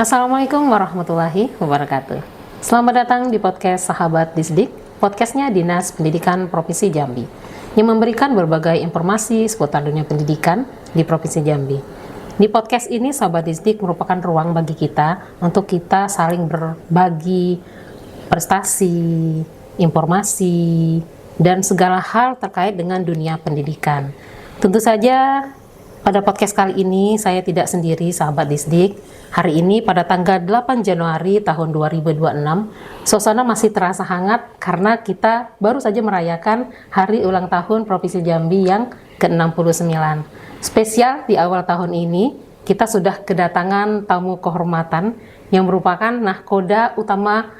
Assalamualaikum warahmatullahi wabarakatuh. Selamat datang di podcast Sahabat Disdik, podcastnya Dinas Pendidikan Provinsi Jambi, yang memberikan berbagai informasi seputar dunia pendidikan di Provinsi Jambi. Di podcast ini, Sahabat Disdik merupakan ruang bagi kita untuk kita saling berbagi prestasi, informasi, dan segala hal terkait dengan dunia pendidikan. Tentu saja pada podcast kali ini saya tidak sendiri, Sahabat Disdik. Hari ini pada tanggal 8 Januari tahun 2026, suasana masih terasa hangat karena kita baru saja merayakan Hari Ulang Tahun Provinsi Jambi yang ke-69. Spesial di awal tahun ini, kita sudah kedatangan tamu kehormatan yang merupakan nahkoda utama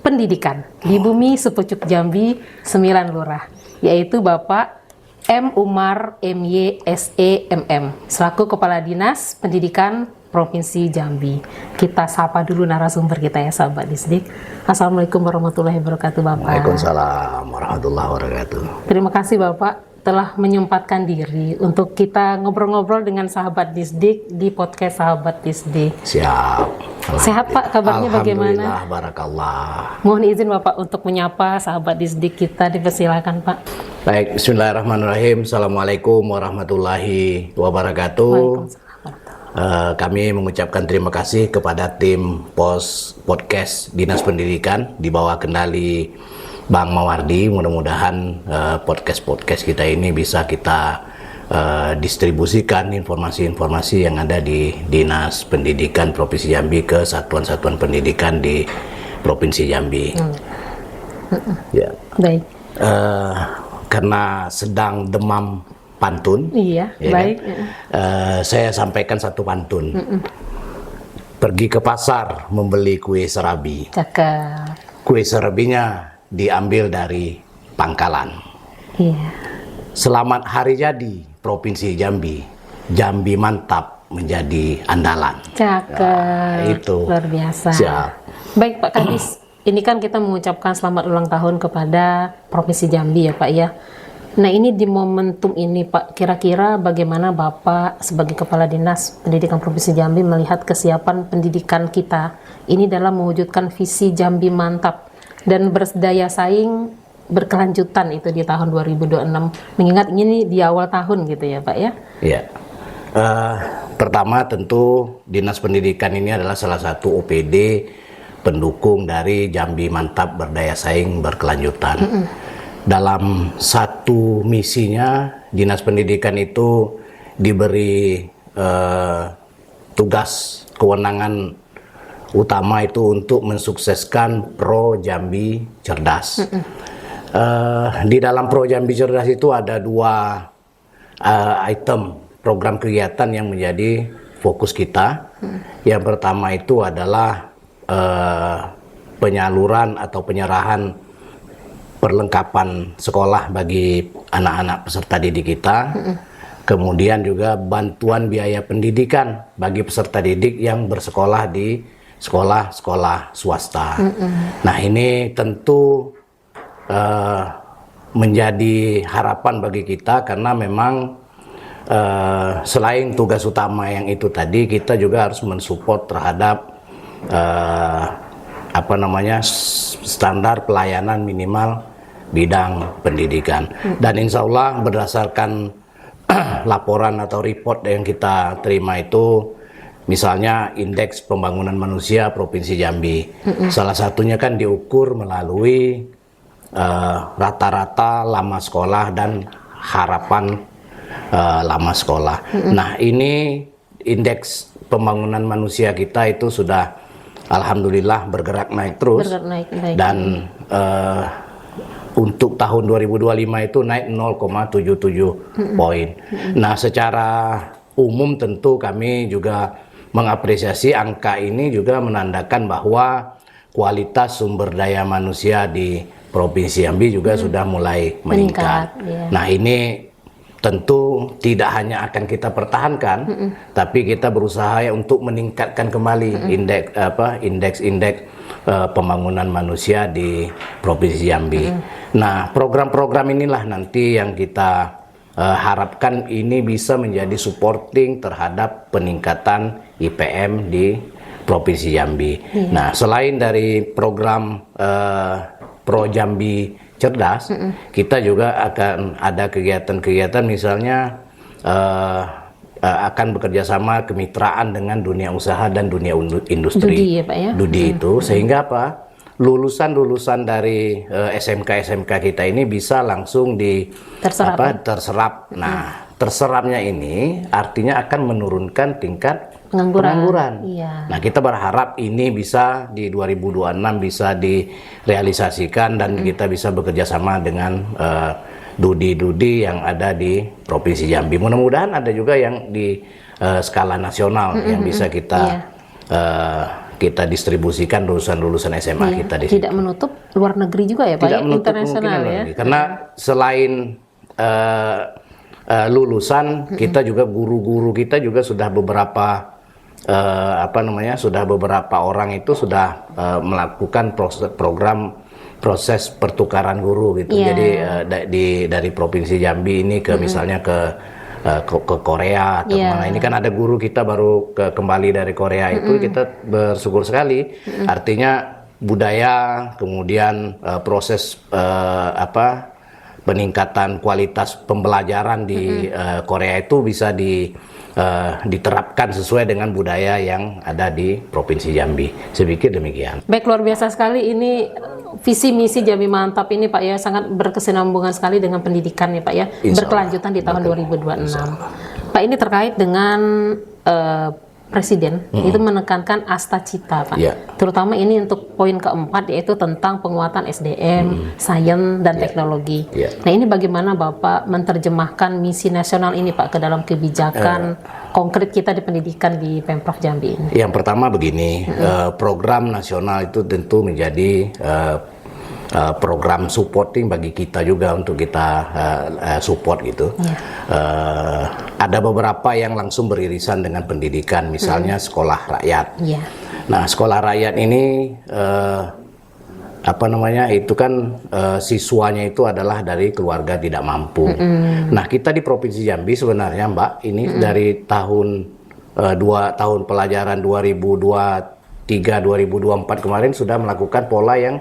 pendidikan di bumi sepucuk Jambi 9 Lurah, yaitu Bapak M. Umar MY SEMM selaku Kepala Dinas Pendidikan Provinsi Jambi. Kita sapa dulu narasumber kita ya, Sahabat Disdik. Assalamualaikum warahmatullahi wabarakatuh, Bapak. Waalaikumsalam warahmatullahi wabarakatuh. Terima kasih Bapak telah menyempatkan diri untuk kita ngobrol-ngobrol dengan Sahabat Disdik di podcast Sahabat Disdik. Siap. Sehat Pak, kabarnya bagaimana? Alhamdulillah, barakallah. Mohon izin Bapak untuk menyapa Sahabat Disdik kita, dipersilakan Pak. Baik, bismillahirrahmanirrahim. Assalamualaikum warahmatullahi wabarakatuh. Kami mengucapkan terima kasih kepada tim podcast Dinas Pendidikan di bawah kendali Bang Mawardi. Mudah-mudahan podcast kita ini bisa kita distribusikan informasi-informasi yang ada di Dinas Pendidikan Provinsi Jambi ke satuan-satuan pendidikan di Provinsi Jambi. Ya. Baik. Karena sedang demam pantun, Iya, ya baik. Kan? Saya sampaikan satu pantun. Pergi ke pasar membeli kue serabi. Cakep. Kue serabinya diambil dari pangkalan. Iya. Selamat hari jadi Provinsi Jambi. Jambi mantap menjadi andalan. Cakep. Nah, itu. Luar biasa. Siap. Baik Pak Kadis, ini kan kita mengucapkan selamat ulang tahun kepada Provinsi Jambi ya Pak ya. Nah ini di momentum ini Pak, kira-kira bagaimana Bapak sebagai Kepala Dinas Pendidikan Provinsi Jambi melihat kesiapan pendidikan kita ini dalam mewujudkan visi Jambi mantap dan berdaya saing berkelanjutan itu di tahun 2026, mengingat ini di awal tahun gitu ya Pak ya? Iya. Pertama tentu Dinas Pendidikan ini adalah salah satu OPD pendukung dari Jambi Mantap Berdaya Saing Berkelanjutan. Dalam satu misinya, Dinas Pendidikan itu diberi tugas kewenangan utama itu untuk mensukseskan Pro Jambi Cerdas. Di dalam Pro Jambi Cerdas itu ada dua item program kegiatan yang menjadi fokus kita. Yang pertama itu adalah penyaluran atau penyerahan perlengkapan sekolah bagi anak-anak peserta didik kita. Kemudian juga bantuan biaya pendidikan bagi peserta didik yang bersekolah di sekolah-sekolah swasta. Nah ini tentu menjadi harapan bagi kita karena memang selain tugas utama yang itu tadi, kita juga harus mensupport terhadap standar pelayanan minimal bidang pendidikan. Dan insya Allah berdasarkan laporan atau report yang kita terima itu, misalnya indeks pembangunan manusia Provinsi Jambi, salah satunya kan diukur melalui rata-rata lama sekolah dan harapan lama sekolah. Nah ini indeks pembangunan manusia kita itu sudah alhamdulillah bergerak naik terus. Naik. Dan untuk tahun 2025 itu naik 0,77 poin. Nah secara umum tentu kami juga mengapresiasi angka ini, juga menandakan bahwa kualitas sumber daya manusia di Provinsi Jambi juga sudah mulai meningkat. Iya. Nah ini tentu tidak hanya akan kita pertahankan, tapi kita berusaha untuk meningkatkan kembali indeks pembangunan manusia di Provinsi Jambi. Nah program-program inilah nanti yang kita harapkan ini bisa menjadi supporting terhadap peningkatan IPM di Provinsi Jambi. Nah, selain dari program Pro Jambi Cerdas, kita juga akan ada kegiatan-kegiatan, misalnya akan bekerja sama kemitraan dengan dunia usaha dan dunia industri. Dudi ya Pak ya? Dudi itu, sehingga apa? Lulusan-lulusan dari SMK kita ini bisa langsung terserap. Nah, terserapnya ini artinya akan menurunkan tingkat pengangguran. Iya. Nah, kita berharap ini bisa di 2026 bisa direalisasikan dan kita bisa bekerja sama dengan Dudi yang ada di Provinsi Jambi. Mudah-mudahan ada juga yang di skala nasional yang bisa kita distribusikan lulusan-lulusan SMA kita di situ. Tidak menutup luar negeri juga ya Pak? Tidak menutup internasional ya? Karena selain lulusan, kita juga guru-guru kita juga sudah beberapa sudah beberapa orang itu sudah melakukan proses pertukaran guru gitu. Jadi dari Provinsi Jambi ini ke misalnya ke Korea atau mana. Ini kan ada guru kita baru kembali dari Korea itu, kita bersyukur sekali. Artinya budaya, kemudian proses peningkatan kualitas pembelajaran di Korea itu bisa diterapkan sesuai dengan budaya yang ada di Provinsi Jambi. Saya pikir demikian. Baik, luar biasa sekali ini visi misi Jambi Mantap ini Pak ya, sangat berkesinambungan sekali dengan pendidikan ya Pak ya, berkelanjutan di tahun 2026. Pak, ini terkait dengan Presiden itu menekankan asta cita Pak, terutama ini untuk poin keempat, yaitu tentang penguatan SDM, sains dan teknologi. Nah, ini bagaimana Bapak menerjemahkan misi nasional ini Pak ke dalam kebijakan konkret kita di pendidikan di Pemprov Jambi ini? Yang pertama begini, program nasional itu tentu menjadi program supporting bagi kita juga untuk kita support gitu. Ada beberapa yang langsung beririsan dengan pendidikan, misalnya sekolah rakyat. Nah, sekolah rakyat ini itu kan siswanya itu adalah dari keluarga tidak mampu. Nah, kita di Provinsi Jambi sebenarnya Mbak, ini dari tahun 2 tahun pelajaran 2023-2024 kemarin sudah melakukan pola yang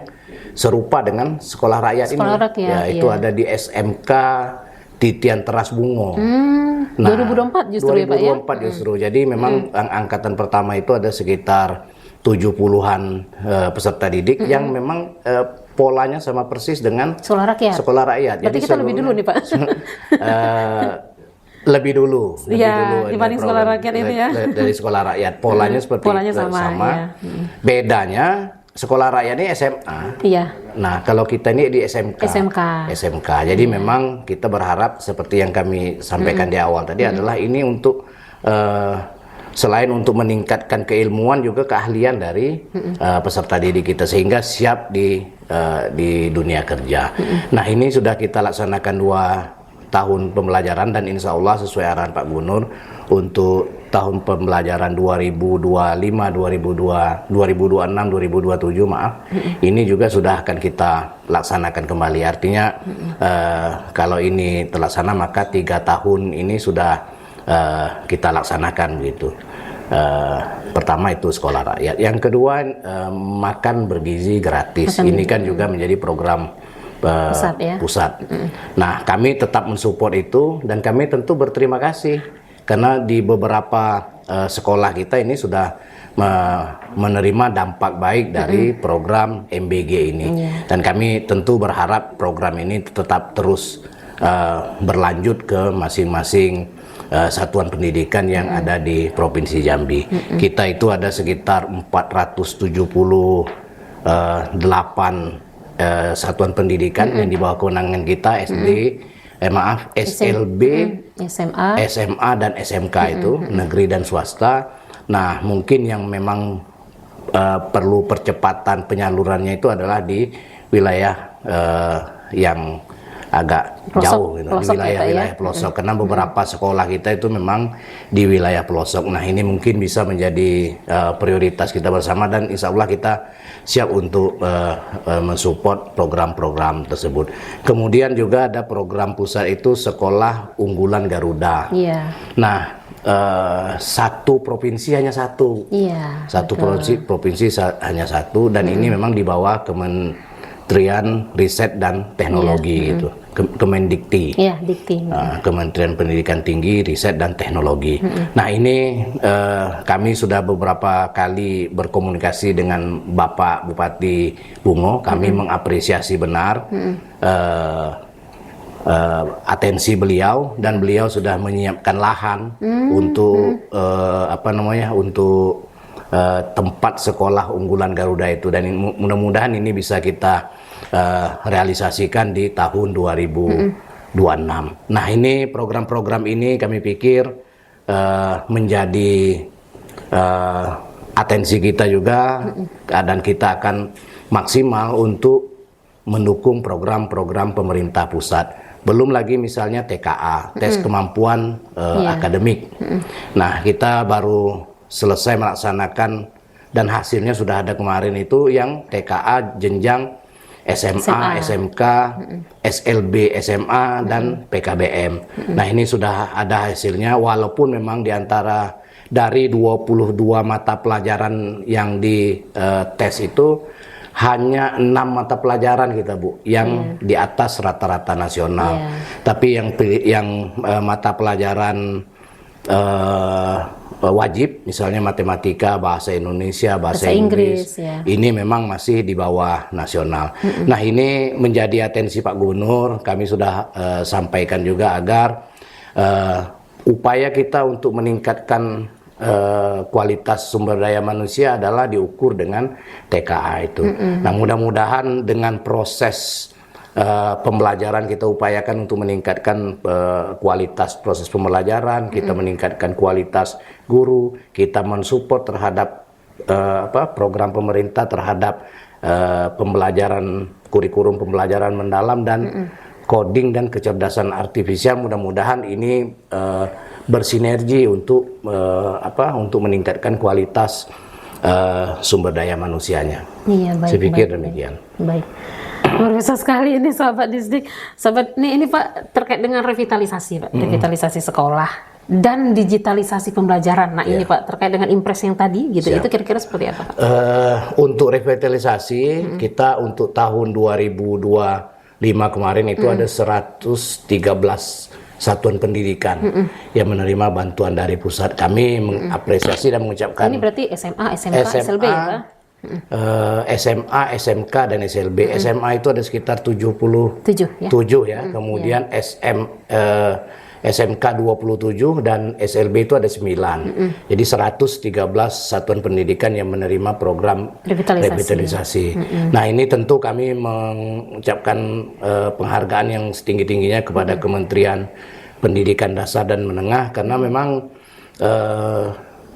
serupa dengan sekolah rakyat ini. Itu ada di SMK Titian Teras Bungo. Nah, 2024 justru 2024 ya Pak ya? Justru. Jadi memang angkatan pertama itu ada sekitar 70-an peserta didik yang memang polanya sama persis dengan sekolah rakyat. Berarti jadi kita lebih dulu nih Pak. Lebih dulu dibanding sekolah rakyat itu ya. Dari sekolah rakyat polanya seperti sama. Bedanya sekolah rakyat ini SMA. Nah, kalau kita ini di SMK. Jadi memang kita berharap seperti yang kami sampaikan di awal tadi adalah ini untuk selain untuk meningkatkan keilmuan juga keahlian dari peserta didik kita sehingga siap di dunia kerja. Nah, ini sudah kita laksanakan 2 tahun pembelajaran dan insya Allah sesuai arahan Pak Gubernur untuk tahun pembelajaran 2026-2027 ini juga sudah akan kita laksanakan kembali. Artinya kalau ini terlaksana maka 3 tahun ini sudah kita laksanakan gitu. Pertama itu sekolah rakyat. Yang kedua makan bergizi gratis. Ini kan juga menjadi program pusat. Nah, kami tetap mensupport itu dan kami tentu berterima kasih karena di beberapa sekolah kita ini sudah menerima dampak baik dari program MBG ini. Dan kami tentu berharap program ini tetap terus berlanjut ke masing-masing satuan pendidikan yang ada di Provinsi Jambi. Kita itu ada sekitar 478 satuan pendidikan yang di bawah kewenangan kita SLB, SMA dan SMK itu negeri dan swasta. Nah, mungkin yang memang perlu percepatan penyalurannya itu adalah di wilayah yang agak jauh gitu, di wilayah pelosok karena beberapa sekolah kita itu memang di wilayah pelosok. Nah, ini mungkin bisa menjadi prioritas kita bersama dan insya Allah kita siap untuk mensupport program-program tersebut. Kemudian juga ada program pusat itu Sekolah Unggulan Garuda. Nah, satu provinsi hanya satu. Iya. Satu betul. provinsi hanya satu, dan ini memang di bawah Kementerian Riset dan Teknologi gitu. Kemendikti. Iya, Dikti. Kementerian Pendidikan Tinggi, Riset dan Teknologi. Nah, ini kami sudah beberapa kali berkomunikasi dengan Bapak Bupati Bungo. Kami mengapresiasi benar atensi beliau, dan beliau sudah menyiapkan lahan untuk untuk tempat sekolah unggulan Garuda itu, dan mudah-mudahan ini bisa kita realisasikan di tahun 2026. Nah, ini program-program ini kami pikir menjadi atensi kita juga, dan kita akan maksimal untuk mendukung program-program pemerintah pusat. Belum lagi misalnya TKA, tes kemampuan akademik. Nah, kita baru selesai melaksanakan, dan hasilnya sudah ada kemarin itu, yang TKA jenjang SMA, SMK, SLB, SMA, dan PKBM. Nah, ini sudah ada hasilnya, walaupun memang diantara dari 22 mata pelajaran yang dites itu, hanya 6 mata pelajaran kita, Bu, yang di atas rata-rata nasional. Tapi yang mata pelajaran wajib, misalnya matematika, bahasa Indonesia, bahasa Inggris, ini memang masih di bawah nasional. Nah, ini menjadi atensi Pak Gubernur. Kami sudah sampaikan juga agar upaya kita untuk meningkatkan kualitas sumber daya manusia adalah diukur dengan TKA itu. Nah, mudah-mudahan dengan proses pembelajaran kita upayakan untuk meningkatkan kualitas proses pembelajaran, kita meningkatkan kualitas guru, kita mensupport terhadap program pemerintah terhadap pembelajaran, kurikulum pembelajaran mendalam dan coding dan kecerdasan artifisial. Mudah-mudahan ini bersinergi untuk untuk meningkatkan kualitas sumber daya manusianya. Iya, baik. Saya pikir demikian. Baik. Luar biasa sekali ini sahabat Disdik. Sahabat, ini Pak terkait dengan revitalisasi, Pak. Revitalisasi sekolah dan digitalisasi pembelajaran. Nah, ini Pak terkait dengan impres yang tadi gitu. Itu kira-kira seperti apa, Pak? Untuk revitalisasi kita untuk tahun 2025 kemarin itu ada 113 satuan pendidikan yang menerima bantuan dari pusat. Kami mengapresiasi dan mengucapkan. Ini berarti SMA, SMK, SLB ya, Pak? SMA, SMK, dan SLB. SMA itu ada sekitar 77 ya. Kemudian SMK 27 dan SLB itu ada 9. Jadi 113 satuan pendidikan yang menerima program revitalisasi. Nah, ini tentu kami mengucapkan penghargaan yang setinggi-tingginya kepada Kementerian Pendidikan Dasar dan Menengah, karena memang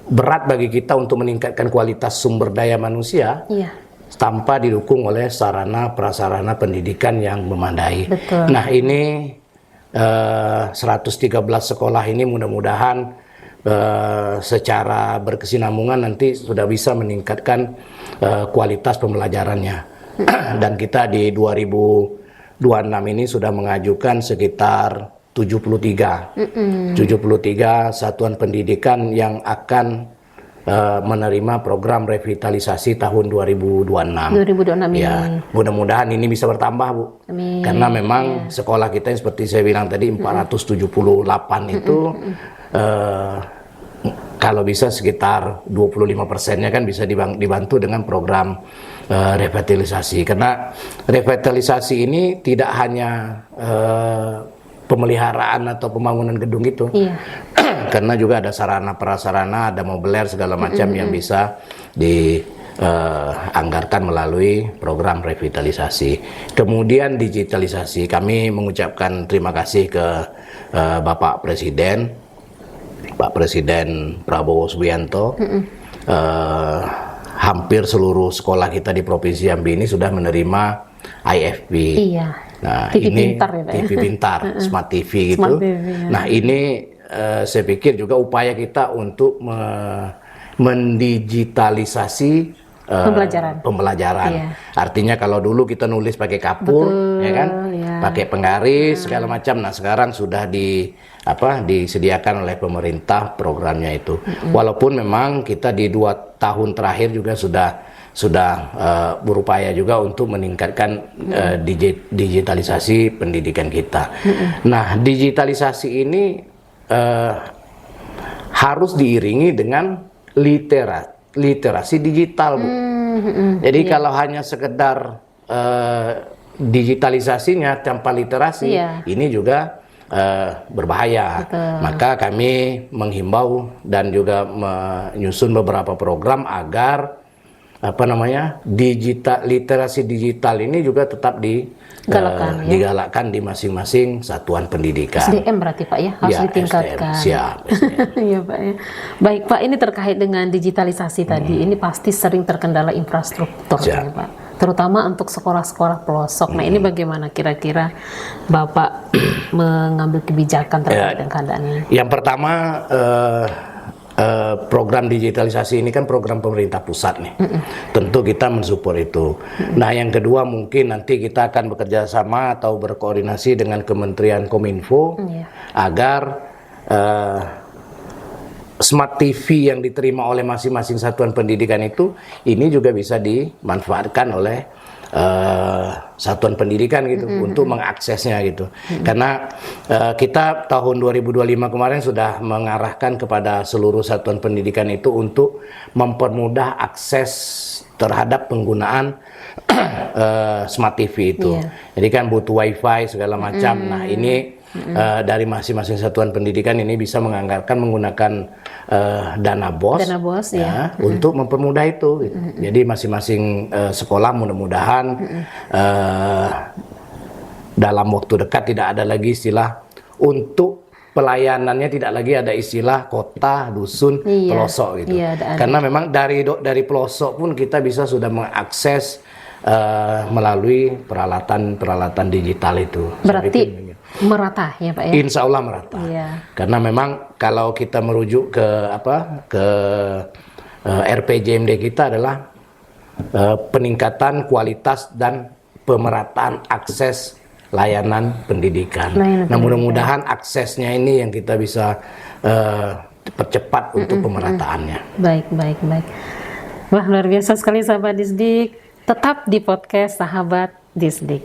berat bagi kita untuk meningkatkan kualitas sumber daya manusia tanpa didukung oleh sarana prasarana pendidikan yang memadai. Betul. Nah, ini 113 sekolah ini mudah-mudahan secara berkesinambungan nanti sudah bisa meningkatkan kualitas pembelajarannya. Dan kita di 2026 ini sudah mengajukan sekitar 73 satuan pendidikan yang akan menerima program revitalisasi tahun 2026. 2026 ya, mudah-mudahan ini bisa bertambah, Bu. Amin. Karena memang sekolah kita yang seperti saya bilang tadi 478 itu kalau bisa sekitar 25%-nya kan bisa dibantu dengan program revitalisasi. Karena revitalisasi ini tidak hanya pemeliharaan atau pembangunan gedung itu, karena juga ada sarana prasarana, ada mobiler segala macam yang bisa dianggarkan melalui program revitalisasi. Kemudian digitalisasi, kami mengucapkan terima kasih ke Bapak Presiden, Pak Presiden Prabowo Subianto. Hampir seluruh sekolah kita di Provinsi Jambi ini sudah menerima IFP. Nah, TV ini pintar ya, Pak, TV pintar, Smart TV gitu. Smart TV, ya. Nah, ini saya pikir juga upaya kita untuk mendigitalisasi pembelajaran. Iya. Artinya kalau dulu kita nulis pakai kapur, Betul, ya kan, ya. pakai penggaris segala macam. Nah sekarang sudah disediakan oleh pemerintah programnya itu. Walaupun memang kita di 2 tahun terakhir juga sudah berupaya juga untuk meningkatkan digitalisasi pendidikan kita. Nah digitalisasi ini harus diiringi dengan literasi digital, Bu. Jadi kalau hanya sekedar digitalisasinya tanpa literasi, ini juga berbahaya. Betul. Maka kami menghimbau dan juga menyusun beberapa program agar literasi digital ini juga tetap digalakkan di masing-masing satuan pendidikan. SDM berarti Pak ya, harus Ya, ditingkatkan. SDM, siap. SDM. Iya Pak ya. Baik Pak, ini terkait dengan digitalisasi tadi, ini pasti sering terkendala infrastruktur ya Pak, terutama untuk sekolah-sekolah pelosok. Nah ini bagaimana kira-kira Bapak mengambil kebijakan terkait dengan keadaan ini? Yang pertama, program digitalisasi ini kan program pemerintah pusat nih. Tentu kita mensupport itu. Nah yang kedua mungkin nanti kita akan bekerja sama atau berkoordinasi dengan Kementerian Kominfo agar Smart TV yang diterima oleh masing-masing satuan pendidikan itu ini juga bisa dimanfaatkan oleh satuan pendidikan gitu untuk mengaksesnya gitu. Karena kita tahun 2025 kemarin sudah mengarahkan kepada seluruh satuan pendidikan itu untuk mempermudah akses terhadap penggunaan Smart TV itu. Jadi kan butuh wifi segala macam. Nah ini dari masing-masing satuan pendidikan ini bisa menggunakan dana BOS ya, untuk mempermudah itu. Jadi masing-masing sekolah mudah-mudahan dalam waktu dekat tidak ada lagi istilah untuk pelayanannya, tidak lagi ada istilah kota, dusun, pelosok gitu. Karena memang dari pelosok pun kita bisa sudah mengakses melalui peralatan digital itu. Berarti merata ya Pak ya? Insya Allah merata. Karena memang kalau kita merujuk ke RPJMD kita adalah peningkatan kualitas dan pemerataan akses layanan pendidikan. Nah mudah-mudahan aksesnya ini yang kita bisa percepat untuk pemerataannya. Baik. Wah luar biasa sekali sahabat Disdik. Tetap di podcast Sahabat Disdik.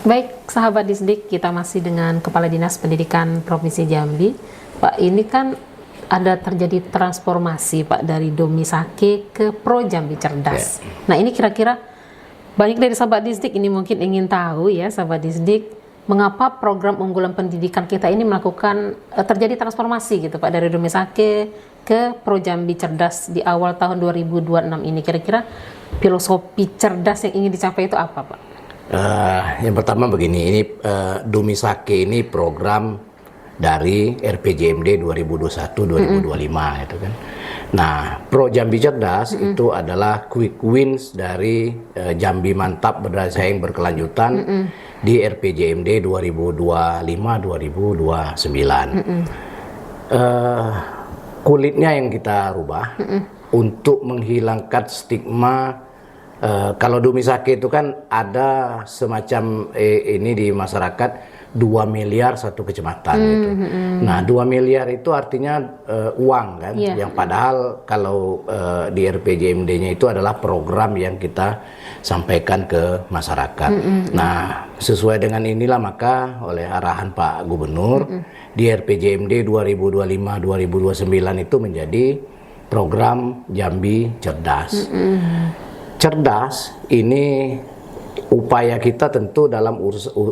Baik, sahabat Disdik, kita masih dengan Kepala Dinas Pendidikan Provinsi Jambi. Pak, ini kan ada terjadi transformasi Pak dari Domisake ke Pro Jambi Cerdas. Nah, ini kira-kira banyak dari sahabat Disdik ini mungkin ingin tahu ya, sahabat Disdik, mengapa program unggulan pendidikan kita ini melakukan terjadi transformasi gitu Pak dari Domisake ke Pro Jambi Cerdas di awal tahun 2026 ini. Kira-kira filosofi cerdas yang ingin dicapai itu apa Pak? Yang pertama begini, ini Domisake ini program dari RPJMD 2021-2025 itu kan. Nah, Pro Jambi Cerdas itu adalah quick wins dari Jambi Mantap Berdaya Saing Berkelanjutan di RPJMD 2025-2029. Kulitnya yang kita rubah untuk menghilangkan stigma. Kalau Domisake itu kan ada semacam ini di masyarakat 2 miliar satu kecamatan gitu. Nah 2 miliar itu artinya uang kan, yang padahal kalau di RPJMD-nya itu adalah program yang kita sampaikan ke masyarakat. Nah sesuai dengan inilah maka oleh arahan Pak Gubernur di RPJMD 2025-2029 itu menjadi program Jambi Cerdas. Cerdas ini upaya kita tentu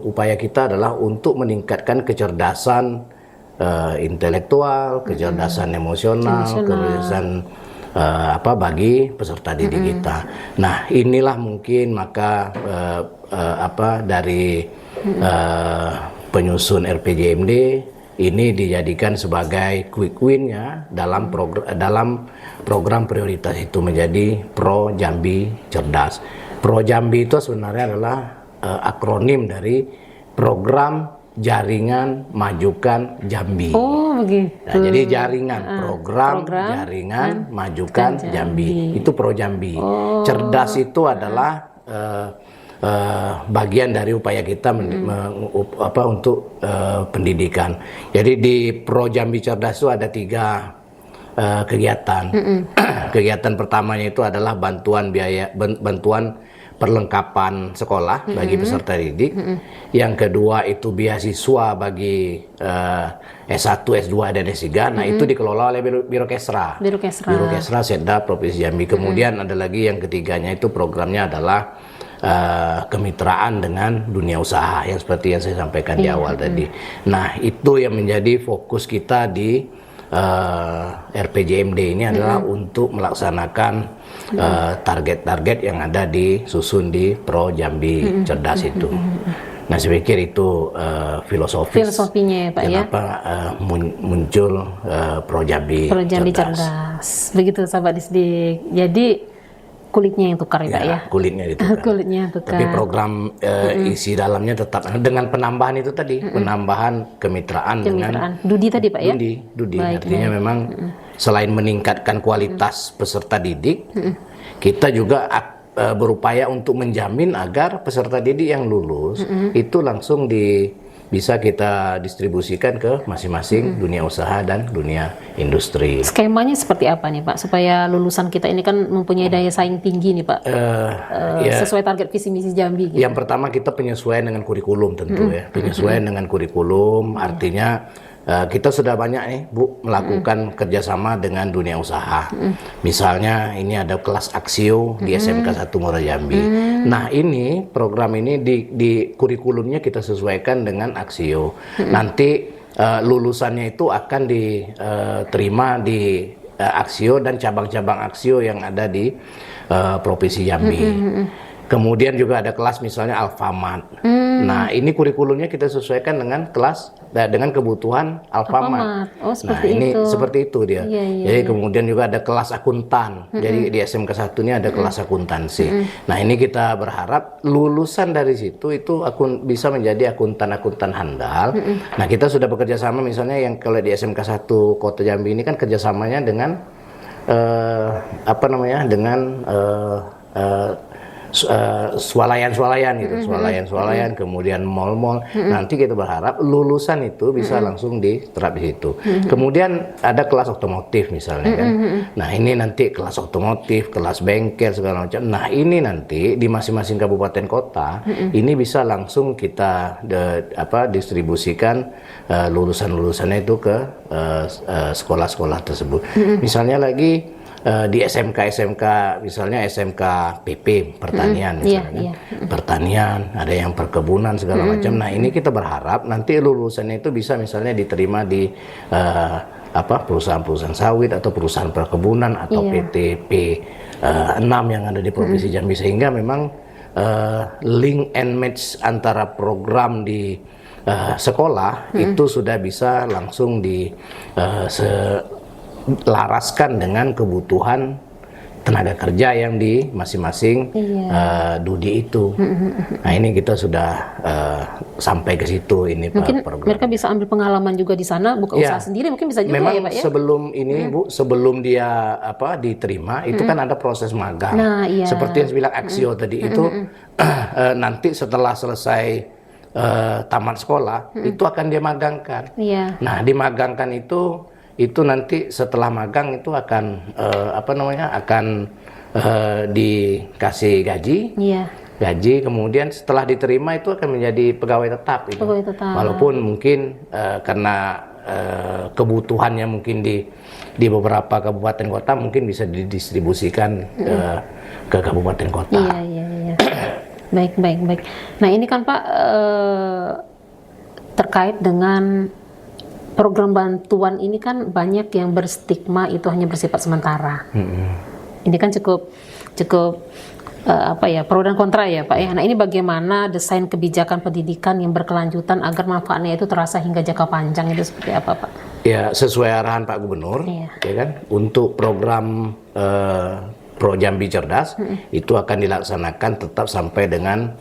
upaya kita adalah untuk meningkatkan kecerdasan intelektual, kecerdasan emosional, kecerdasan bagi peserta didik kita. Nah, inilah mungkin maka dari penyusun RPJMD ini dijadikan sebagai quick win-nya dalam program prioritas itu menjadi Pro Jambi Cerdas. Pro Jambi itu sebenarnya adalah akronim dari program Jaringan Majukan Jambi. Oh, begitu. Nah, jadi jaringan, program jaringan Majukan Jambi. Itu Pro Jambi. Cerdas itu adalah bagian dari upaya kita untuk pendidikan. Jadi di Pro Jambi Cerdas itu ada 3 kegiatan. Kegiatan pertamanya itu adalah bantuan perlengkapan sekolah bagi peserta didik. Yang kedua itu beasiswa bagi S1, S2 dan S3. Nah, itu dikelola oleh Biro Kesra. Biro Kesra Setda Provinsi Jambi. Kemudian ada lagi yang ketiganya itu programnya adalah kemitraan dengan dunia usaha yang seperti yang saya sampaikan di awal tadi. Nah, itu yang menjadi fokus kita di RPJMD ini adalah untuk melaksanakan target-target yang ada disusun di Pro Jambi Cerdas itu. Nah, saya pikir itu filosofinya ya Pak, kenapa muncul Pro Jambi Cerdas. Begitu sahabat Disdik. Jadi kulitnya yang tukar ya Pak ya? Kulitnya ditukar. Kulitnya yang tukar. Tapi program isi dalamnya tetap dengan penambahan itu tadi, penambahan kemitraan dengan Dudi tadi Pak ya? Dudi. Artinya memang selain meningkatkan kualitas peserta didik, kita juga berupaya untuk menjamin agar peserta didik yang lulus itu langsung bisa kita distribusikan ke masing-masing dunia usaha dan dunia industri. Skemanya seperti apa nih Pak, supaya lulusan kita ini kan mempunyai daya saing tinggi nih Pak, sesuai target visi misi Jambi gitu. Yang pertama kita penyesuaian dengan kurikulum tentu ya, penyesuaian dengan kurikulum artinya kita sudah banyak nih Bu melakukan kerjasama dengan dunia usaha. Misalnya ini ada kelas Aksio di SMK 1 Muara Jambi. Nah, ini program ini di kurikulumnya kita sesuaikan dengan Aksio. Nanti lulusannya itu akan diterima di Aksio dan cabang-cabang Aksio yang ada di Provinsi Jambi. Kemudian juga ada kelas misalnya Alfamart. Nah, ini kurikulumnya kita sesuaikan dengan dengan kebutuhan Alfamart. Oh, seperti itu dia. Jadi kemudian juga ada kelas akuntan. Jadi di SMK 1 ini ada kelas akuntansi. Nah, ini kita berharap lulusan dari situ itu bisa menjadi akuntan-akuntan handal. Nah, kita sudah bekerja sama misalnya yang kalau di SMK 1 Kota Jambi ini kan kerjasamanya dengan swalayan gitu, swalayan, kemudian mall-mall. Nanti kita berharap lulusan itu bisa langsung diterap di situ. Kemudian ada kelas otomotif misalnya kan. Nah, ini nanti kelas otomotif, kelas bengkel segala macam. Nah, ini nanti di masing-masing kabupaten kota ini bisa langsung kita distribusikan lulusan-lulusannya itu ke sekolah-sekolah tersebut. Misalnya lagi di SMK misalnya SMK PP pertanian misalnya pertanian, ada yang perkebunan segala macam. Nah, ini kita berharap nanti lulusannya itu bisa misalnya diterima di perusahaan-perusahaan sawit atau perusahaan perkebunan atau PT P6 yang ada di Provinsi Jambi, sehingga memang link and match antara program di sekolah itu sudah bisa langsung laraskan dengan kebutuhan tenaga kerja yang di masing-masing Dudi itu. Nah, ini kita sudah sampai ke situ ini mungkin program. Mereka bisa ambil pengalaman juga di sana, buka usaha sendiri mungkin bisa juga. Memang ya Pak ya. Sebelum ini Bu, sebelum dia diterima itu kan ada proses magang. Nah, seperti yang saya bilang Aksio tadi itu nanti setelah selesai tamat sekolah itu akan dia magangkan. Nah, dimagangkan itu nanti setelah magang itu akan akan dikasih gaji. Gaji, kemudian setelah diterima itu akan menjadi pegawai tetap. Walaupun mungkin karena kebutuhannya mungkin di beberapa kabupaten kota mungkin bisa didistribusikan ke kabupaten kota. Baik. Nah, ini kan Pak terkait dengan program bantuan ini kan banyak yang berstigma itu hanya bersifat sementara. Ini kan cukup pro dan kontra ya Pak ya. Nah, ini bagaimana desain kebijakan pendidikan yang berkelanjutan agar manfaatnya itu terasa hingga jangka panjang, itu seperti apa Pak? Ya, sesuai arahan Pak Gubernur, ya kan, untuk program Pro Jambi Cerdas itu akan dilaksanakan tetap sampai dengan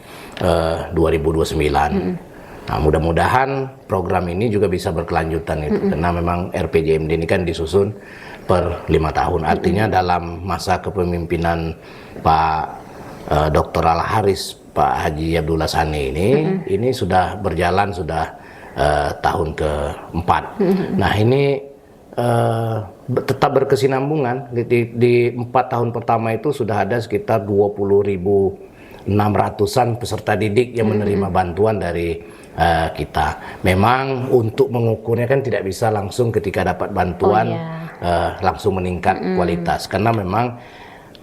2029. Nah, mudah-mudahan program ini juga bisa berkelanjutan itu, karena memang RPJMD ini kan disusun per 5 tahun. Artinya dalam masa kepemimpinan Pak Dr. Al Haris, Pak Haji Abdullah Sani ini sudah berjalan sudah tahun keempat. Nah ini tetap berkesinambungan. Di 4 tahun pertama itu sudah ada sekitar 20.600-an peserta didik yang menerima bantuan dari kita. Memang untuk mengukurnya kan tidak bisa langsung ketika dapat bantuan langsung meningkat kualitas, karena memang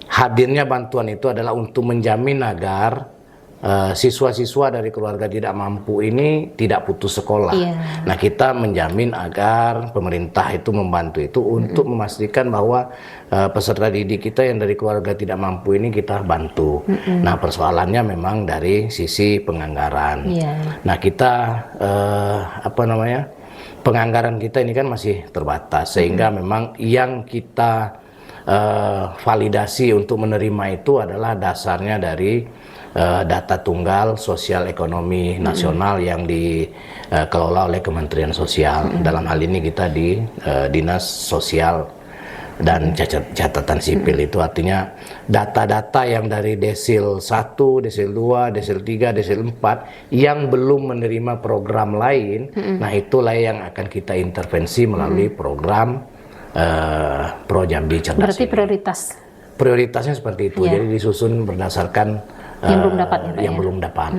hadirnya bantuan itu adalah untuk menjamin agar siswa-siswa dari keluarga tidak mampu ini tidak putus sekolah. Nah, kita menjamin agar pemerintah itu membantu itu untuk memastikan bahwa peserta didik kita yang dari keluarga tidak mampu ini kita bantu. Nah, persoalannya memang dari sisi penganggaran. Nah, kita penganggaran kita ini kan masih terbatas, sehingga memang yang kita validasi untuk menerima itu adalah dasarnya dari data tunggal sosial ekonomi nasional yang dikelola oleh Kementerian Sosial. Dalam hal ini kita di Dinas Sosial dan Catatan Sipil. Itu artinya data-data yang dari desil 1, desil 2, desil 3, desil 4 yang belum menerima program lain, nah itulah yang akan kita intervensi melalui program Pro Jambi Cerdas. Berarti prioritasnya seperti itu. Jadi disusun berdasarkan yang belum dapat belum dapat.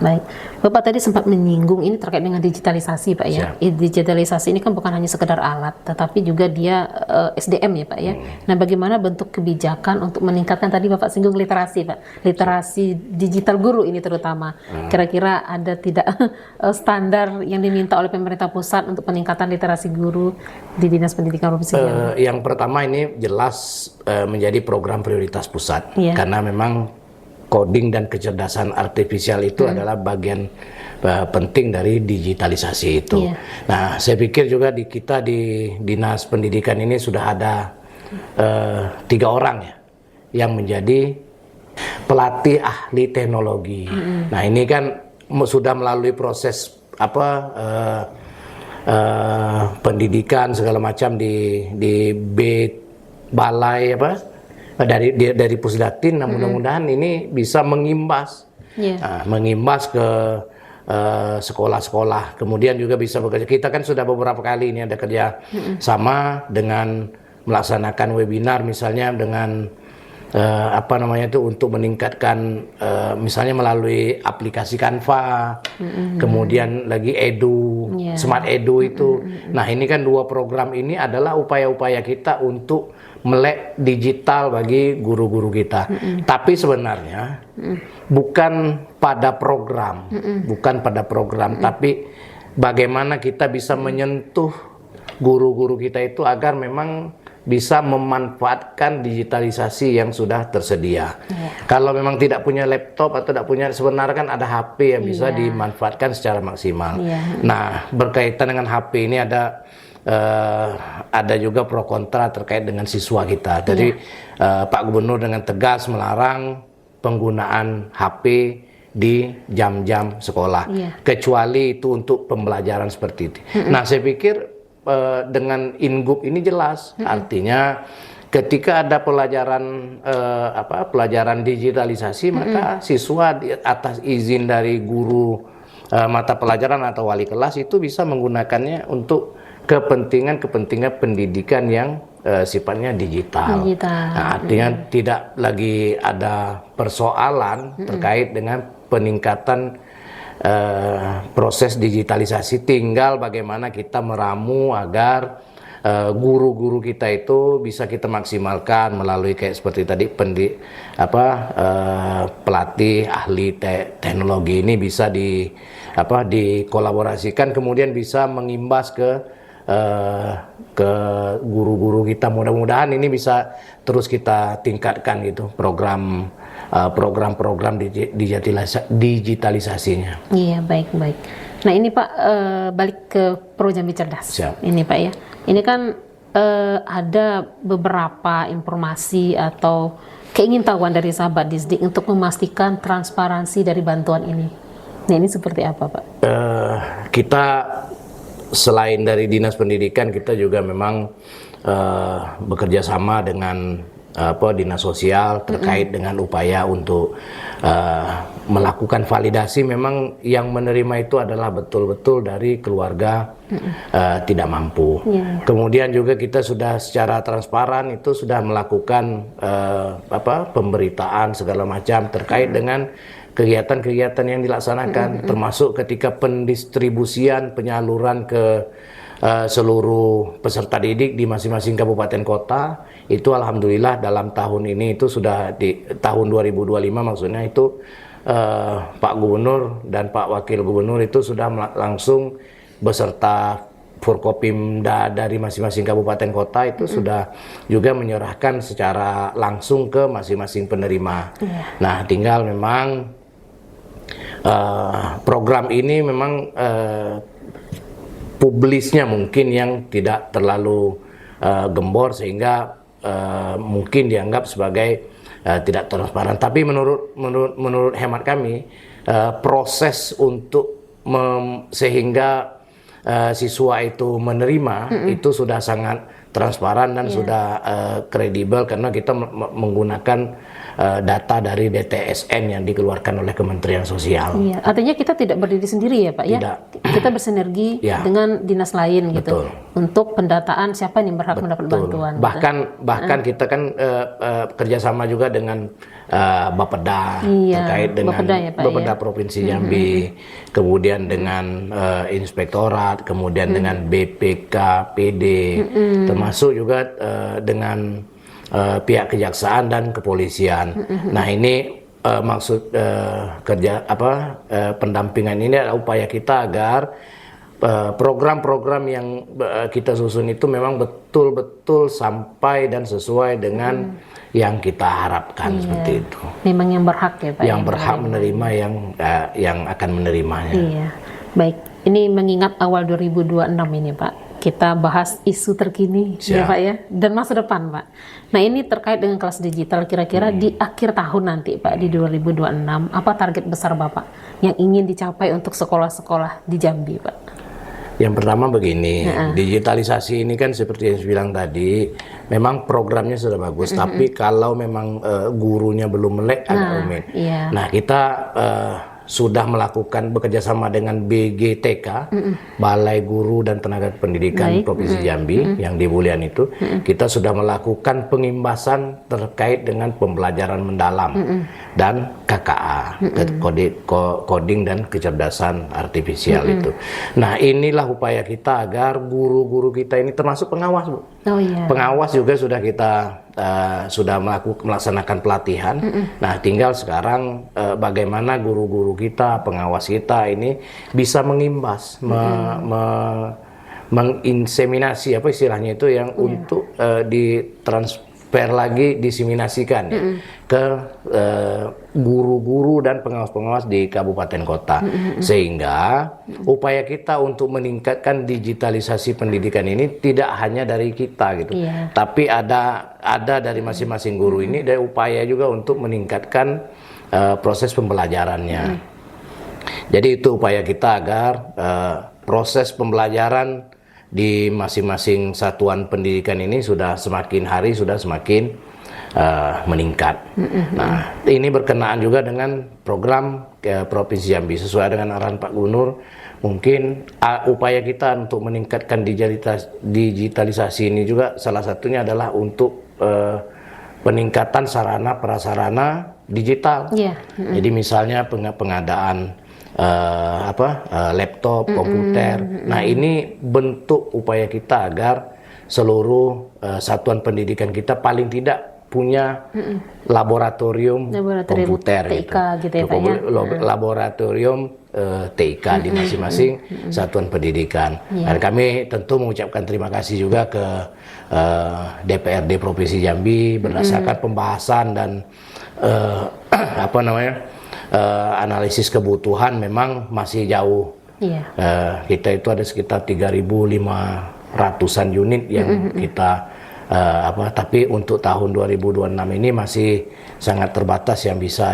Baik, Bapak tadi sempat menyinggung ini terkait dengan digitalisasi, Pak ya. Digitalisasi ini kan bukan hanya sekedar alat, tetapi juga dia SDM ya, Pak ya. Nah, bagaimana bentuk kebijakan untuk meningkatkan, tadi Bapak singgung literasi, Pak, literasi digital guru ini terutama. Kira-kira ada tidak standar yang diminta oleh pemerintah pusat untuk peningkatan literasi guru di Dinas Pendidikan Provinsi Jambi? Yang pertama ini jelas menjadi program prioritas pusat, karena memang coding dan kecerdasan artifisial itu adalah bagian penting dari digitalisasi itu. Nah, saya pikir juga kita di Dinas Pendidikan ini sudah ada 3 orang ya yang menjadi pelatih ahli teknologi. Nah, ini kan sudah melalui proses pendidikan segala macam di balai dari Pusdatin. Nah, mudah-mudahan ini bisa mengimbas ke sekolah-sekolah, kemudian juga bisa bekerja. Kita kan sudah beberapa kali ini ada kerja sama dengan melaksanakan webinar, misalnya dengan untuk meningkatkan misalnya melalui aplikasi Canva, kemudian lagi Smart Edu itu. Nah, ini kan 2 program ini adalah upaya-upaya kita untuk melek digital bagi guru-guru kita. Tapi sebenarnya bukan pada program, tapi bagaimana kita bisa menyentuh guru-guru kita itu agar memang bisa memanfaatkan digitalisasi yang sudah tersedia. Kalau memang tidak punya laptop atau tidak punya, sebenarnya kan ada HP yang bisa dimanfaatkan secara maksimal. Nah, berkaitan dengan HP ini ada juga pro kontra terkait dengan siswa kita. Jadi Pak Gubernur dengan tegas melarang penggunaan HP di jam-jam sekolah, kecuali itu untuk pembelajaran seperti itu. Nah, saya pikir dengan Ingub ini jelas, artinya ketika ada pelajaran digitalisasi, maka siswa di atas izin dari guru mata pelajaran atau wali kelas itu bisa menggunakannya untuk kepentingan pendidikan yang sifatnya digital. Nah, artinya tidak lagi ada persoalan terkait dengan peningkatan proses digitalisasi, tinggal bagaimana kita meramu agar guru-guru kita itu bisa kita maksimalkan melalui kayak seperti tadi pelatih ahli teknologi ini bisa dikolaborasikan, kemudian bisa mengimbas ke guru-guru kita. Mudah-mudahan ini bisa terus kita tingkatkan gitu program-program digitalisasinya. Iya, baik. Nah, ini Pak, balik ke Pro Jambi Cerdas. Ini Pak ya, ini kan ada beberapa informasi atau keingintahuan dari sahabat Disdik untuk memastikan transparansi dari bantuan ini. Nah, ini seperti apa, Pak? Kita selain dari Dinas Pendidikan, kita juga memang bekerja sama dengan Dinas Sosial terkait dengan upaya untuk melakukan validasi. Memang yang menerima itu adalah betul-betul dari keluarga tidak mampu. Kemudian juga kita sudah secara transparan itu sudah melakukan pemberitaan segala macam terkait dengan kegiatan-kegiatan yang dilaksanakan, termasuk ketika pendistribusian penyaluran ke seluruh peserta didik di masing-masing kabupaten kota. Itu alhamdulillah dalam tahun ini itu sudah di tahun 2025 maksudnya itu Pak Gubernur dan Pak Wakil Gubernur itu sudah langsung beserta Forkopimda dari masing-masing kabupaten kota itu sudah juga menyerahkan secara langsung ke masing-masing penerima. Nah, tinggal memang program ini memang publisnya mungkin yang tidak terlalu gembor sehingga mungkin dianggap sebagai tidak transparan. Tapi menurut hemat kami proses untuk sehingga siswa itu menerima itu sudah sangat transparan dan sudah kredibel karena kita menggunakan data dari DTSN yang dikeluarkan oleh Kementerian Sosial. Iya, artinya kita tidak berdiri sendiri ya, Pak, ya? Tidak. Kita bersinergi dengan dinas lain gitu untuk pendataan siapa yang berhak mendapat bantuan. Bahkan kita kan kerjasama juga dengan Bapeda terkait dengan Bapeda Provinsi Jambi, kemudian dengan Inspektorat, kemudian dengan BPKPD, termasuk juga dengan pihak kejaksaan dan kepolisian. Nah, ini maksud pendampingan ini adalah upaya kita agar program-program yang kita susun itu memang betul-betul sampai dan sesuai dengan yang kita harapkan seperti itu. Memang yang berhak ya, Pak. Yang berhak menerima yang akan menerimanya. Iya. Baik, ini mengingat awal 2026 ini, Pak. Kita bahas isu terkini ya, Pak, ya, dan masa depan, Pak. Nah, ini terkait dengan kelas digital, kira-kira di akhir tahun nanti, Pak, di 2026, apa target besar Bapak yang ingin dicapai untuk sekolah-sekolah di Jambi, Pak? Yang pertama begini, digitalisasi ini kan seperti yang saya bilang tadi, memang programnya sudah bagus, tapi kalau memang gurunya belum melek agak rumit. Nah, kita sudah melakukan bekerjasama dengan BGTK, Balai Guru dan Tenaga Pendidikan Provinsi Jambi yang di Bulian itu, kita sudah melakukan pengimbasan terkait dengan pembelajaran mendalam dan KKA, coding dan kecerdasan artifisial itu. Nah, inilah upaya kita agar guru-guru kita ini termasuk pengawas, Bu. Pengawas juga sudah kita sudah melaksanakan pelatihan. Nah, tinggal sekarang bagaimana guru-guru kita, pengawas kita ini bisa mengimbas, menginseminasi apa istilahnya itu yang untuk ditransfer lagi, diseminasikan ke guru-guru dan pengawas-pengawas di kabupaten kota. Sehingga upaya kita untuk meningkatkan digitalisasi pendidikan ini tidak hanya dari kita gitu, tapi ada dari masing-masing guru ini ada upaya juga untuk meningkatkan proses pembelajarannya. Jadi itu upaya kita agar proses pembelajaran di masing-masing satuan pendidikan ini sudah semakin hari sudah semakin meningkat. Nah, ini berkenaan juga dengan program Provinsi Jambi sesuai dengan arahan Pak Gubernur. Mungkin upaya kita untuk meningkatkan digitalisasi ini juga salah satunya adalah untuk peningkatan sarana prasarana digital. Jadi misalnya pengadaan laptop, komputer. Nah, ini bentuk upaya kita agar seluruh satuan pendidikan kita paling tidak punya laboratorium komputer, TIK gitu ya, Pak, ya? Laboratorium TIK di masing-masing satuan pendidikan. Dan kami tentu mengucapkan terima kasih juga ke DPRD Provinsi Jambi berdasarkan pembahasan dan analisis kebutuhan memang masih jauh. Kita itu ada sekitar 3.500-an unit yang kita tapi untuk tahun 2026 ini masih sangat terbatas yang bisa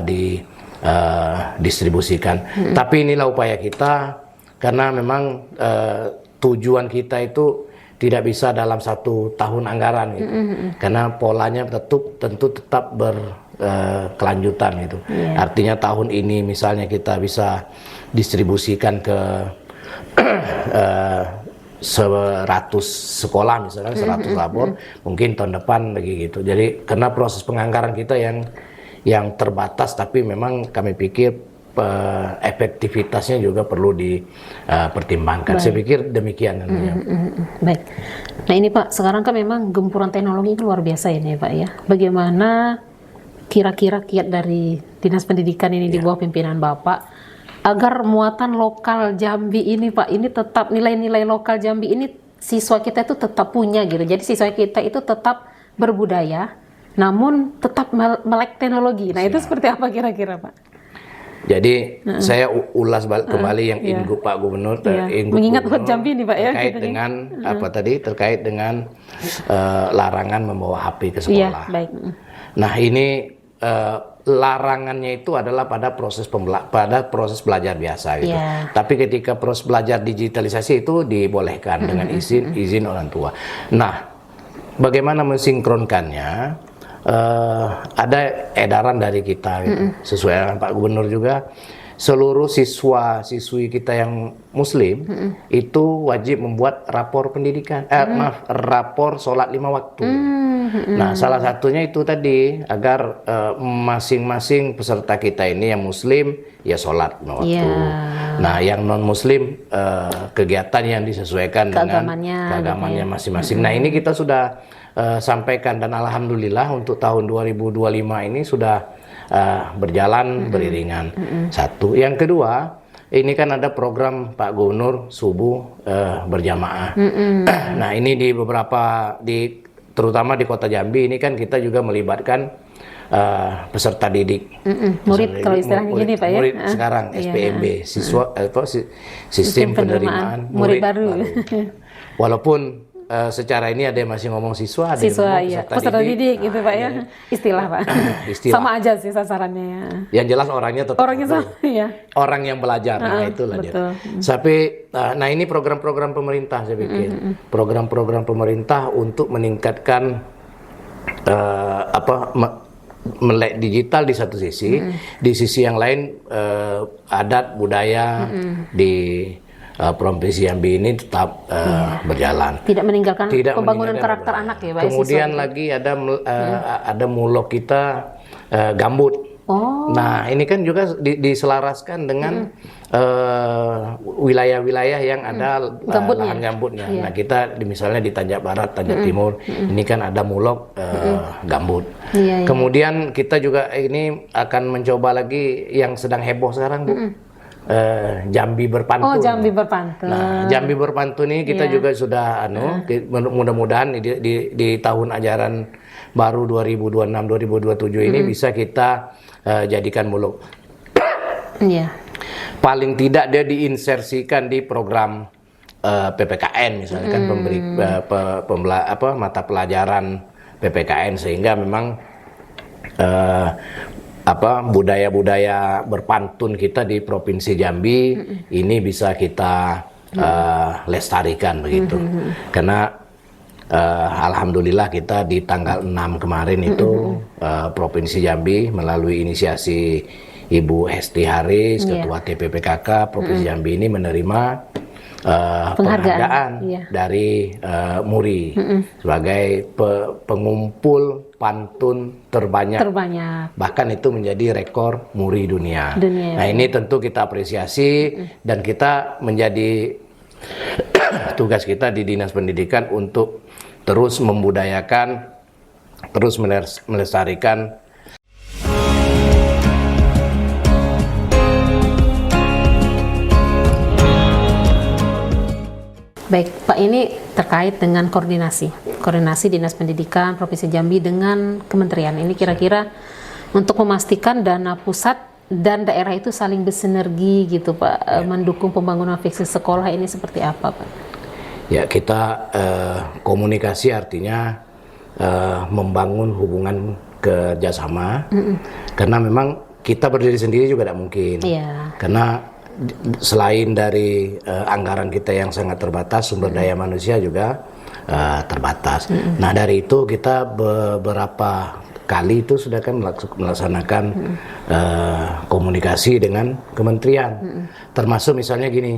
distribusikan. Tapi inilah upaya kita, karena memang tujuan kita itu tidak bisa dalam 1 tahun anggaran gitu. Karena polanya tentu tetap berkelanjutan gitu. Artinya tahun ini misalnya kita bisa distribusikan ke 100 sekolah misalnya, 100 labor, mungkin tahun depan lagi gitu. Jadi karena proses penganggaran kita yang terbatas, tapi memang kami pikir efektivitasnya juga perlu dipertimbangkan. Saya pikir demikian. Baik. Nah ini Pak, sekarang kan memang gempuran teknologi itu luar biasa ini Pak ya. Bagaimana kira-kira kiat dari Dinas Pendidikan ini di bawah pimpinan Bapak agar muatan lokal Jambi ini Pak, ini tetap nilai-nilai lokal Jambi ini siswa kita itu tetap punya gitu. Jadi siswa kita itu tetap berbudaya, namun tetap melek teknologi. Nah itu seperti apa kira-kira Pak? Jadi saya ulas kembali yang Ingup Pak Gubernur, mengingat buat Jambi nih Pak ya. Terkait dengan apa tadi? Terkait dengan larangan membawa HP ke sekolah. Baik. Nah ini larangannya itu adalah pada proses belajar biasa gitu. Tapi ketika proses belajar digitalisasi itu dibolehkan dengan izin orang tua. Nah, bagaimana mensinkronkannya? Ada edaran dari kita gitu. Sesuai dengan Pak Gubernur juga, seluruh siswa-siswi kita yang Muslim itu wajib membuat rapor pendidikan, rapor sholat 5 waktu. Nah, salah satunya itu tadi agar masing-masing peserta kita ini yang Muslim ya sholat 5 waktu. Nah, yang non Muslim kegiatan yang disesuaikan dengan keagamannya masing-masing. Nah, ini kita sudah sampaikan, dan alhamdulillah untuk tahun 2025 ini sudah berjalan beriringan. Satu, yang kedua, ini kan ada program Pak Gubernur subuh berjamaah. Nah ini di beberapa terutama di Kota Jambi ini kan kita juga melibatkan peserta didik, murid kalau istilahnya gini Pak ya. Murid sekarang SPMB, siswa sistem penerimaan murid baru. Walaupun secara ini ada yang masih ngomong siswa, ada yang ngomong peserta didik gitu Pak ya. Istilah Pak. Sama aja sih sasarannya ya. Yang jelas orangnya tetap sama ya. Orang yang belajar, nah itulah dia. Tapi nah ini program-program pemerintah saya pikir. Program-program pemerintah untuk meningkatkan melek digital di satu sisi, di sisi yang lain adat budaya di Provinsi Jambi ini tetap berjalan. Tidak meninggalkan pembangunan karakter anak ya Pak. Kemudian lagi ada mulok kita gambut. Nah ini kan juga diselaraskan dengan wilayah-wilayah yang ada lahan gambutnya. Nah kita misalnya di Tanjak Barat, Tanjak Timur, ini kan ada mulok gambut. Kemudian kita juga ini akan mencoba lagi yang sedang heboh sekarang Bu. Jambi berpantun. Jambi berpantun. Nah, Jambi berpantun ini kita juga sudah mudah-mudahan di tahun ajaran baru 2026-2027 ini bisa kita jadikan muluk. Paling tidak dia diinsersikan di program PPKN misalnya kan pemberi mata pelajaran PPKN, sehingga memang budaya-budaya berpantun kita di Provinsi Jambi ini bisa kita lestarikan begitu. Karena alhamdulillah kita di tanggal 6 kemarin itu Provinsi Jambi melalui inisiasi Ibu Hesti Haris, Ketua TPPKK Provinsi Jambi ini menerima penghargaan dari MURI sebagai pengumpul pantun terbanyak. Bahkan itu menjadi rekor MURI dunia. Nah ini tentu kita apresiasi, dan kita menjadi tugas kita di Dinas Pendidikan untuk terus membudayakan, terus melestarikan. Baik, Pak, ini terkait dengan koordinasi Dinas Pendidikan Provinsi Jambi dengan kementerian. Ini kira-kira untuk memastikan dana pusat dan daerah itu saling bersinergi gitu Pak, mendukung pembangunan fiksi sekolah ini seperti apa Pak? Ya, kita komunikasi artinya membangun hubungan kerjasama, karena memang kita berdiri sendiri juga tidak mungkin. Iya. Karena selain dari anggaran kita yang sangat terbatas, sumber daya manusia juga terbatas. Nah, dari itu kita beberapa kali itu sudah kan melaksanakan komunikasi dengan kementerian. Termasuk misalnya gini,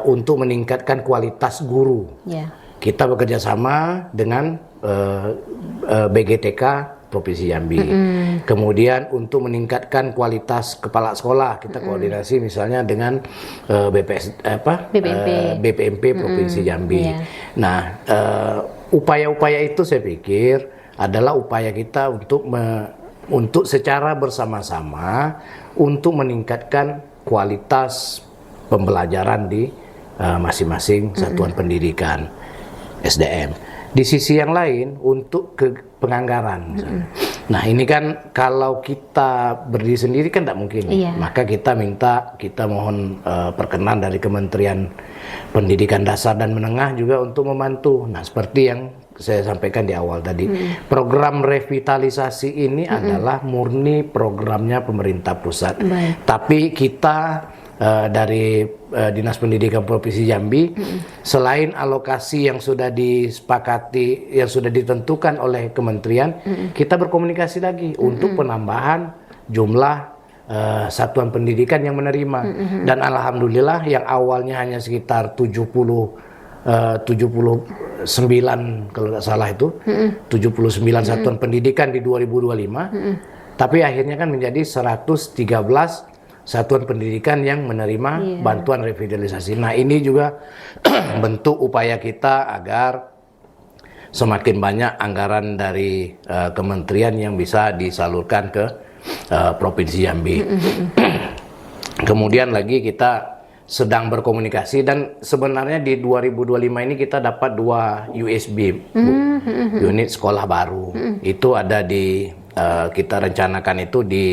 untuk meningkatkan kualitas guru. Yeah. Kita bekerja sama dengan BGTK Provinsi Jambi. Kemudian untuk meningkatkan kualitas kepala sekolah, kita koordinasi misalnya dengan BPMP Provinsi Jambi. Yeah. Nah, upaya-upaya itu saya pikir adalah upaya kita untuk secara bersama-sama untuk meningkatkan kualitas pembelajaran di masing-masing satuan pendidikan SDM. Di sisi yang lain untuk penganggaran misalnya. Nah, ini kan kalau kita berdiri sendiri kan tidak mungkin. Iya. Maka kita mohon perkenan dari Kementerian Pendidikan Dasar dan Menengah juga untuk membantu. Nah, seperti yang saya sampaikan di awal tadi, program revitalisasi ini adalah murni programnya pemerintah pusat. Baik. Tapi kita dari Dinas Pendidikan Provinsi Jambi, selain alokasi yang sudah disepakati, yang sudah ditentukan oleh kementerian, kita berkomunikasi lagi untuk penambahan jumlah satuan pendidikan yang menerima. Dan alhamdulillah yang awalnya hanya sekitar 79 kalau tidak salah itu 79 satuan pendidikan di 2025, tapi akhirnya kan menjadi 113 satuan pendidikan yang menerima bantuan revitalisasi. Nah, ini juga bentuk upaya kita agar semakin banyak anggaran dari kementerian yang bisa disalurkan ke Provinsi Jambi. Kemudian lagi kita sedang berkomunikasi, dan sebenarnya di 2025 ini kita dapat 2 USB unit sekolah baru. Itu ada di kita rencanakan itu di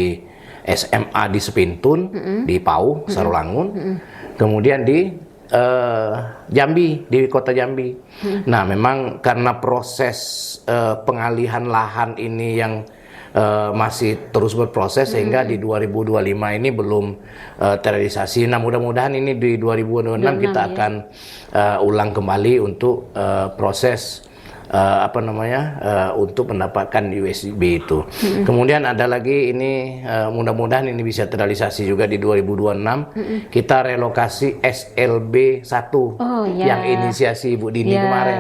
SMA di Sepintun, di Pau, Sarolangun, kemudian di Jambi, di kota Jambi. Nah, memang karena proses pengalihan lahan ini yang masih terus berproses, sehingga di 2025 ini belum terrealisasi. Nah, mudah-mudahan ini di 2026 kita akan ulang kembali untuk proses untuk mendapatkan USB itu. Kemudian ada lagi ini mudah-mudahan ini bisa terrealisasi juga di 2026. Kita relokasi SLB 1 yang inisiasi Ibu Dini kemarin.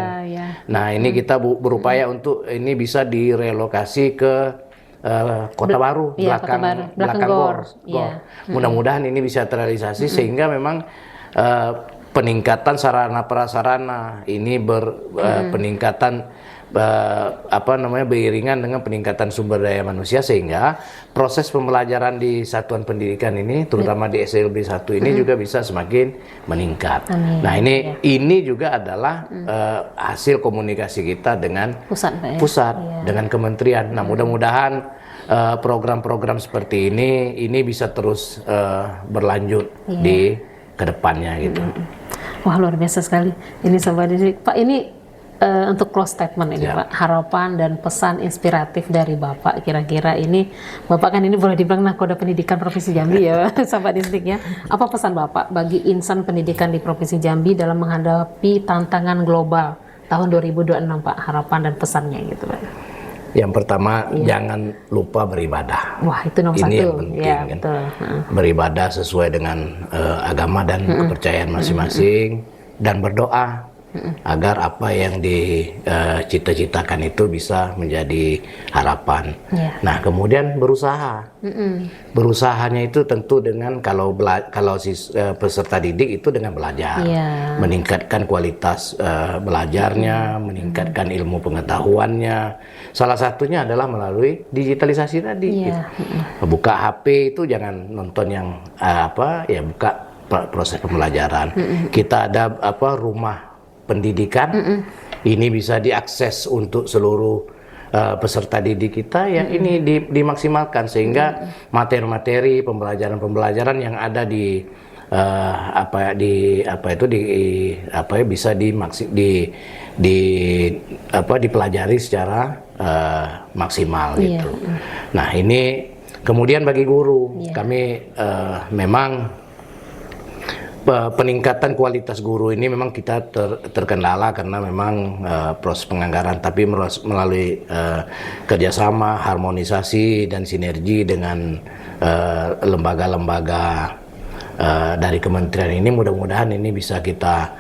Nah, ini kita berupaya untuk ini bisa direlokasi ke Kota Baru, belakang GOR. Mudah-mudahan ini bisa terrealisasi sehingga memang peningkatan sarana prasarana ini peningkatan beriringan dengan peningkatan sumber daya manusia, sehingga proses pembelajaran di satuan pendidikan ini terutama di SLB 1 ini juga bisa semakin meningkat. Nah, ini juga adalah hasil komunikasi kita dengan pusat dengan kementerian. Nah, mudah-mudahan program-program seperti ini bisa terus berlanjut di kedepannya gitu. Wah, luar biasa sekali. Ini Sobat Didik. Pak, ini untuk close statement ini, Pak, harapan dan pesan inspiratif dari Bapak, kira-kira ini, Bapak kan ini boleh dibilang nakoda pendidikan Provinsi Jambi ya, Sobat Didik ya. Apa pesan Bapak bagi insan pendidikan di Provinsi Jambi dalam menghadapi tantangan global tahun 2026, Pak? Harapan dan pesannya gitu, Pak. Yang pertama, jangan lupa beribadah. Wah, itu nomor ini satu. Yang penting, Ya, kan? betul. Beribadah sesuai dengan agama dan kepercayaan masing-masing, dan berdoa agar apa yang dicita-citakan itu bisa menjadi harapan. Nah, kemudian berusaha. Berusahanya itu tentu dengan kalau peserta didik itu dengan belajar, meningkatkan kualitas belajarnya, meningkatkan ilmu pengetahuannya. Salah satunya adalah melalui digitalisasi tadi. Gitu. Buka HP itu jangan nonton yang buka proses pembelajaran. Kita ada rumah pendidikan, ini bisa diakses untuk seluruh peserta didik kita ya. Ini dimaksimalkan sehingga materi-materi pembelajaran yang ada bisa dipelajari secara maksimal gitu. Nah, ini Kemudian bagi guru, kami memang peningkatan kualitas guru ini memang kita terkendala karena memang proses penganggaran, tapi melalui kerjasama, harmonisasi dan sinergi dengan lembaga-lembaga dari kementerian ini, mudah-mudahan ini bisa kita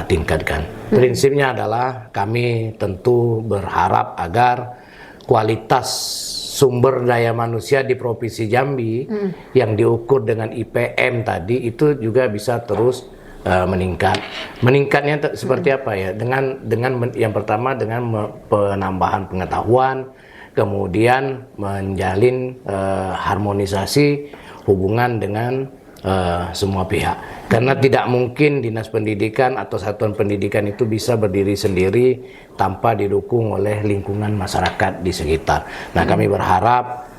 tingkatkan. Prinsipnya adalah kami tentu berharap agar kualitas sumber daya manusia di Provinsi Jambi yang diukur dengan IPM tadi itu juga bisa terus meningkat. Meningkatnya seperti apa ya? Dengan yang pertama dengan penambahan pengetahuan, kemudian menjalin harmonisasi hubungan dengan semua pihak. Karena tidak mungkin dinas pendidikan atau satuan pendidikan itu bisa berdiri sendiri tanpa didukung oleh lingkungan masyarakat di sekitar. Nah, kami berharap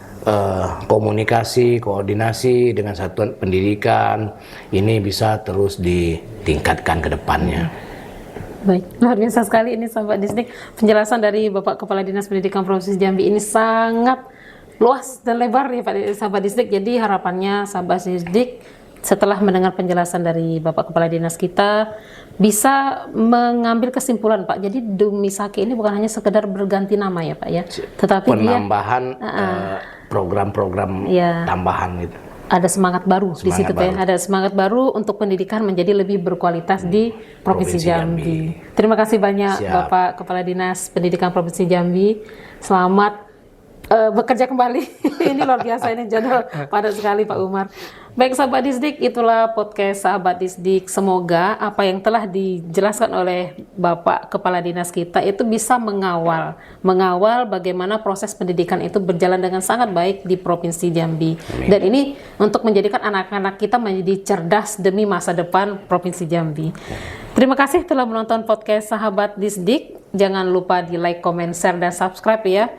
komunikasi, koordinasi dengan satuan pendidikan ini bisa terus ditingkatkan ke depannya. Baik, luar biasa sekali ini sahabat Disdik. Penjelasan dari Bapak Kepala Dinas Pendidikan Provinsi Jambi ini sangat luas dan lebar ya Pak sahabat Disdik. Jadi harapannya sahabat Disdik setelah mendengar penjelasan dari Bapak Kepala Dinas kita bisa mengambil kesimpulan Pak. Jadi Dumisake ini bukan hanya sekedar berganti nama ya Pak ya, tetapi penambahan program-program tambahan gitu. Ada semangat baru di situ Pak ya. Ada semangat baru untuk pendidikan menjadi lebih berkualitas di Provinsi Jambi. Terima kasih banyak Bapak Kepala Dinas Pendidikan Provinsi Jambi. Selamat bekerja kembali. Ini luar biasa, ini jadwal padat sekali Pak Umar. Baik sahabat Disdik, itulah podcast sahabat Disdik. Semoga apa yang telah dijelaskan oleh Bapak Kepala Dinas kita itu bisa mengawal bagaimana proses pendidikan itu berjalan dengan sangat baik di Provinsi Jambi. Dan ini untuk menjadikan anak-anak kita menjadi cerdas demi masa depan Provinsi Jambi. Terima kasih telah menonton podcast sahabat Disdik. Jangan lupa di like, comment, share, dan subscribe ya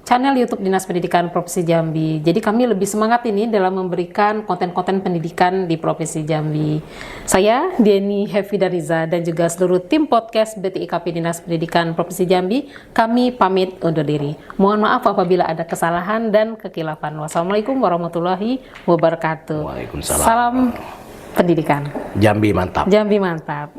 channel YouTube Dinas Pendidikan Provinsi Jambi. Jadi kami lebih semangat ini dalam memberikan konten-konten pendidikan di Provinsi Jambi. Saya Dieni Hefidariza dan juga seluruh tim podcast BTIKP Dinas Pendidikan Provinsi Jambi, kami pamit undur diri. Mohon maaf apabila ada kesalahan dan kekilafan. Wassalamualaikum warahmatullahi wabarakatuh. Waalaikumsalam. Salam pendidikan. Jambi mantap. Jambi mantap.